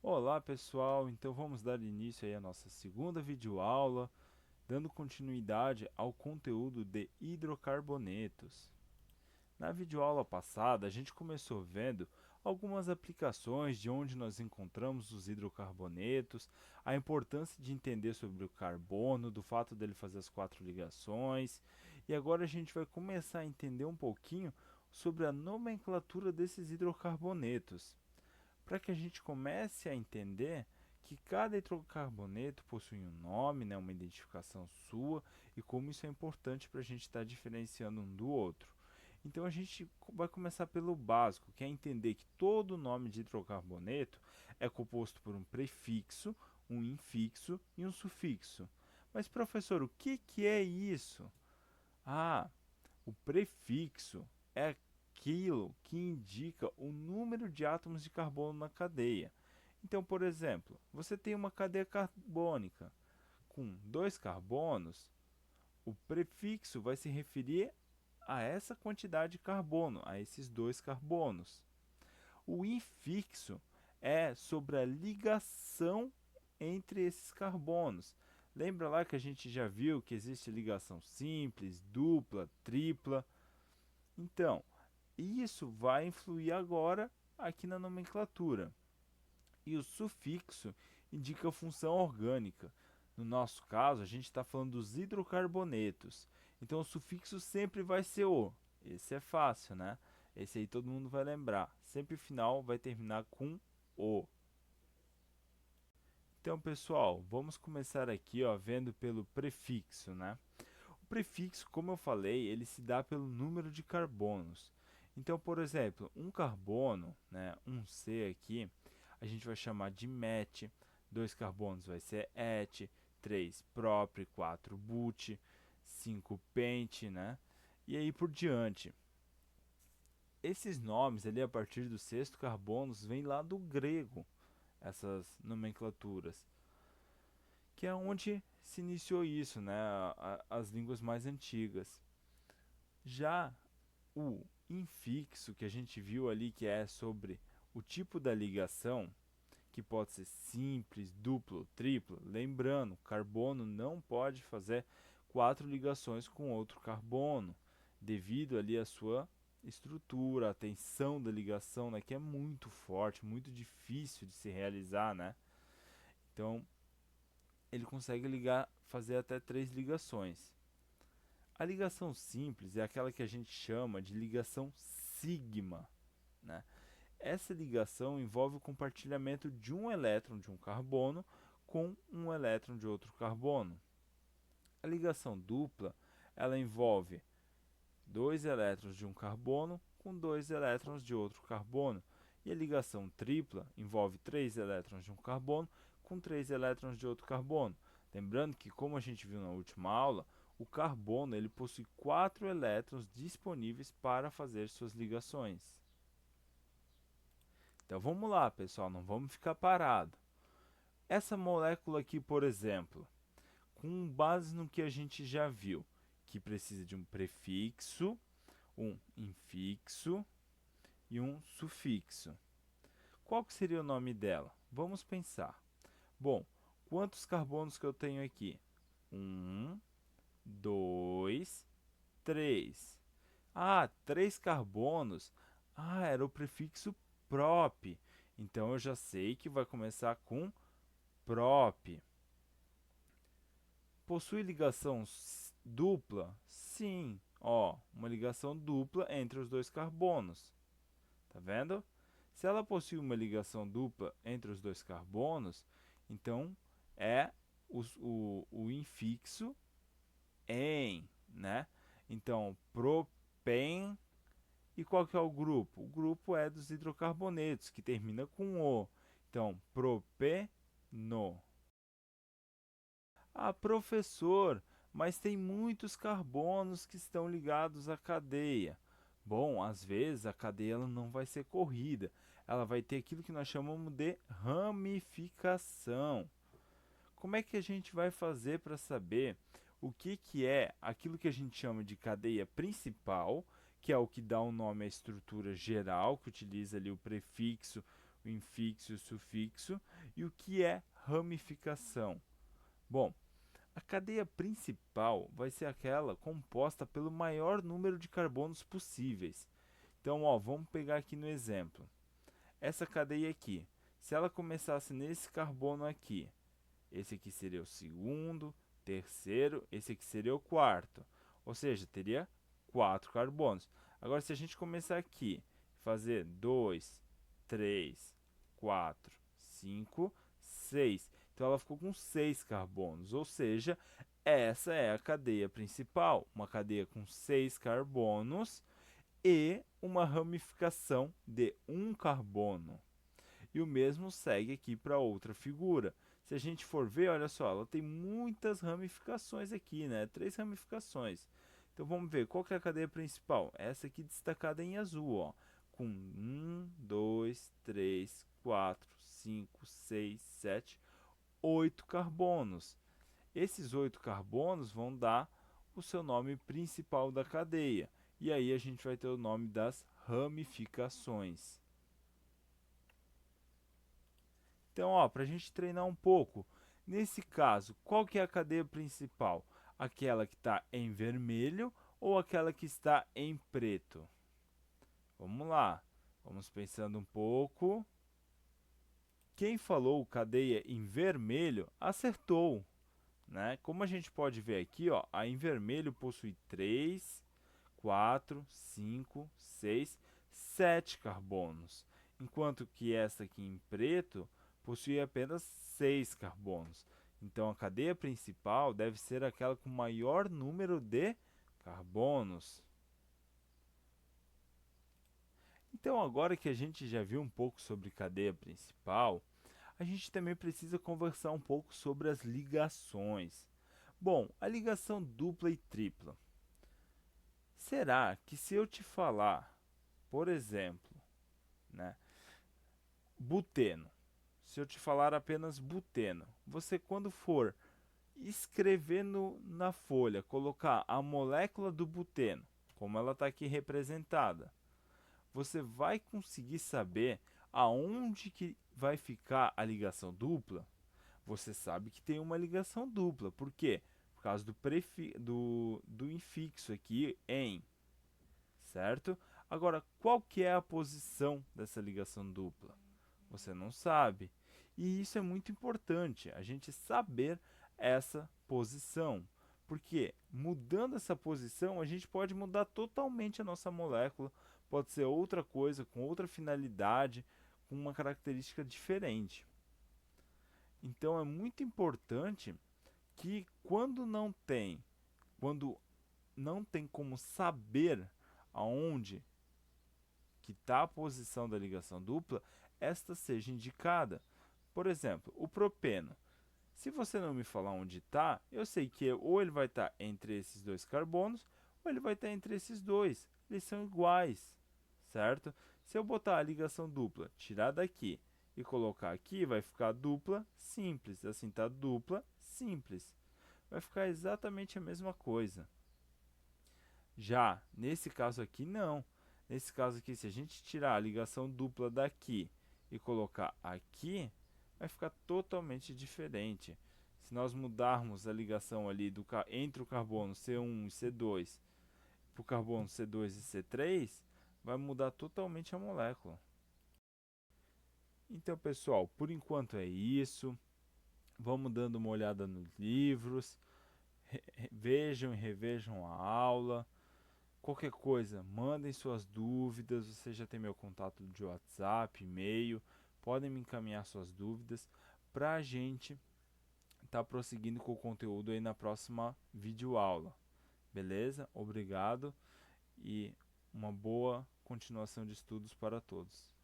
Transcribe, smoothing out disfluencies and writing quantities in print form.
Olá pessoal, então vamos dar início aí à nossa segunda videoaula, dando continuidade ao conteúdo de hidrocarbonetos. Na videoaula passada, a gente começou vendo algumas aplicações de onde nós encontramos os hidrocarbonetos, a importância de entender sobre o carbono, do fato dele fazer as quatro ligações, e agora a gente vai começar a entender um pouquinho sobre a nomenclatura desses hidrocarbonetos para que a gente comece a entender que cada hidrocarboneto possui um nome, né, uma identificação sua, e como isso é importante para a gente estar diferenciando um do outro. Então a gente vai começar pelo básico, que é entender que todo nome de hidrocarboneto é composto por um prefixo, um infixo e um sufixo. Mas professor, o que é isso? Ah, o prefixo é aquilo que indica o número de átomos de carbono na cadeia. Então, por exemplo, você tem uma cadeia carbônica com dois carbonos, o prefixo vai se referir a essa quantidade de carbono, a esses dois carbonos. O infixo é sobre a ligação entre esses carbonos. Lembra lá que a gente já viu que existe ligação simples, dupla, tripla? Então, isso vai influir agora aqui na nomenclatura. E o sufixo indica a função orgânica. No nosso caso, a gente está falando dos hidrocarbonetos. Então, o sufixo sempre vai ser o. Esse é fácil, né? Esse aí todo mundo vai lembrar. Sempre o final vai terminar com o. Então, pessoal, vamos começar aqui, ó, vendo pelo prefixo, né? O prefixo, como eu falei, ele se dá pelo número de carbonos. Então, por exemplo, um carbono, né, um C aqui, a gente vai chamar de met, dois carbonos vai ser et, 3 prop, 4 but, 5 pente, né? E aí por diante. Esses nomes ali a partir do sexto carbonos vêm lá do grego, essas nomenclaturas, que é onde se iniciou isso, né? As línguas mais antigas. Já o infixo que a gente viu ali, que é sobre o tipo da ligação, que pode ser simples, duplo, triplo. Lembrando, carbono não pode fazer quatro ligações com outro carbono, devido ali à sua estrutura, a tensão da ligação, né, que é muito forte, muito difícil de se realizar, né? Então, ele consegue ligar, fazer até três ligações. A ligação simples é aquela que a gente chama de ligação sigma, né? Essa ligação envolve o compartilhamento de um elétron de um carbono com um elétron de outro carbono. A ligação dupla, ela envolve dois elétrons de um carbono com dois elétrons de outro carbono. E a ligação tripla envolve três elétrons de um carbono com três elétrons de outro carbono. Lembrando que, como a gente viu na última aula, o carbono ele possui quatro elétrons disponíveis para fazer suas ligações. Então vamos lá, pessoal, não vamos ficar parado. Essa molécula aqui, por exemplo, com base no que a gente já viu, que precisa de um prefixo, um infixo e um sufixo. Qual que seria o nome dela? Vamos pensar. Bom, quantos carbonos que eu tenho aqui? Um, dois, três. Ah, três carbonos. Ah, era o prefixo prop. Então eu já sei que vai começar com prop. Possui ligação dupla? Sim. Ó, uma ligação dupla entre os dois carbonos. Tá vendo? Se ela possui uma ligação dupla entre os dois carbonos, então é o infixo em, né? Então, propen. E qual que é o grupo? O grupo é dos hidrocarbonetos, que termina com O. Então, propeno. Ah, professor, mas tem muitos carbonos que estão ligados à cadeia. Bom, às vezes a cadeia ela não vai ser corrida, ela vai ter aquilo que nós chamamos de ramificação. Como é que a gente vai fazer para saber que é aquilo que a gente chama de cadeia principal, que é o que dá o nome à estrutura geral, que utiliza ali o prefixo, o infixo e o sufixo, e o que é ramificação. Bom, a cadeia principal vai ser aquela composta pelo maior número de carbonos possíveis. Então, ó, vamos pegar aqui no exemplo. Essa cadeia aqui, se ela começasse nesse carbono aqui, esse aqui seria o segundo, terceiro, esse aqui seria o quarto. Ou seja, teria 4 carbonos. Agora, se a gente começar aqui, fazer 2, 3, 4, 5, 6. Então, ela ficou com 6 carbonos. Ou seja, essa é a cadeia principal. Uma cadeia com 6 carbonos e uma ramificação de 1 carbono. E o mesmo segue aqui para outra figura. Se a gente for ver, olha só, ela tem muitas ramificações aqui, né? 3 ramificações. Então vamos ver, qual que é a cadeia principal? Essa aqui destacada em azul, ó, com 1, 2, 3, 4, 5, 6, 7, 8 carbonos. Esses 8 carbonos vão dar o seu nome principal da cadeia. E aí a gente vai ter o nome das ramificações. Então, para a gente treinar um pouco, nesse caso, qual que é a cadeia principal? Aquela que está em vermelho ou aquela que está em preto? Vamos lá, vamos pensando um pouco. Quem falou cadeia em vermelho acertou, né? Como a gente pode ver aqui, ó, a em vermelho possui 3, 4, 5, 6, 7 carbonos, enquanto que esta aqui em preto possui apenas 6 carbonos. Então, a cadeia principal deve ser aquela com maior número de carbonos. Então, agora que a gente já viu um pouco sobre cadeia principal, a gente também precisa conversar um pouco sobre as ligações. Bom, a ligação dupla e tripla. Será que se eu te falar, por exemplo, né, buteno, se eu te falar apenas buteno, você quando for escrever na folha, colocar a molécula do buteno, como ela está aqui representada, você vai conseguir saber aonde que vai ficar a ligação dupla? Você sabe que tem uma ligação dupla. Por quê? Por causa do infixo aqui, em. Certo? Agora, qual que é a posição dessa ligação dupla? Você não sabe. E isso é muito importante, a gente saber essa posição. Porque mudando essa posição, a gente pode mudar totalmente a nossa molécula. Pode ser outra coisa, com outra finalidade, com uma característica diferente. Então é muito importante que quando não tem como saber aonde que está a posição da ligação dupla, esta seja indicada. Por exemplo, o propeno. Se você não me falar onde está, eu sei que ou ele vai estar entre esses dois carbonos, ou ele vai estar entre esses dois. Eles são iguais, certo? Se eu botar a ligação dupla, tirar daqui e colocar aqui, vai ficar dupla simples. Assim está dupla simples. Vai ficar exatamente a mesma coisa. Já nesse caso aqui, não. Nesse caso aqui, se a gente tirar a ligação dupla daqui e colocar aqui, vai ficar totalmente diferente. Se nós mudarmos a ligação ali entre o carbono C1 e C2 para o carbono C2 e C3, vai mudar totalmente a molécula. Então, pessoal, por enquanto é isso. Vamos dando uma olhada nos livros, vejam e revejam a aula. Qualquer coisa, mandem suas dúvidas. Você já tem meu contato de WhatsApp, e-mail. Podem me encaminhar suas dúvidas para a gente estar prosseguindo com o conteúdo aí na próxima videoaula. Beleza? Obrigado e uma boa continuação de estudos para todos.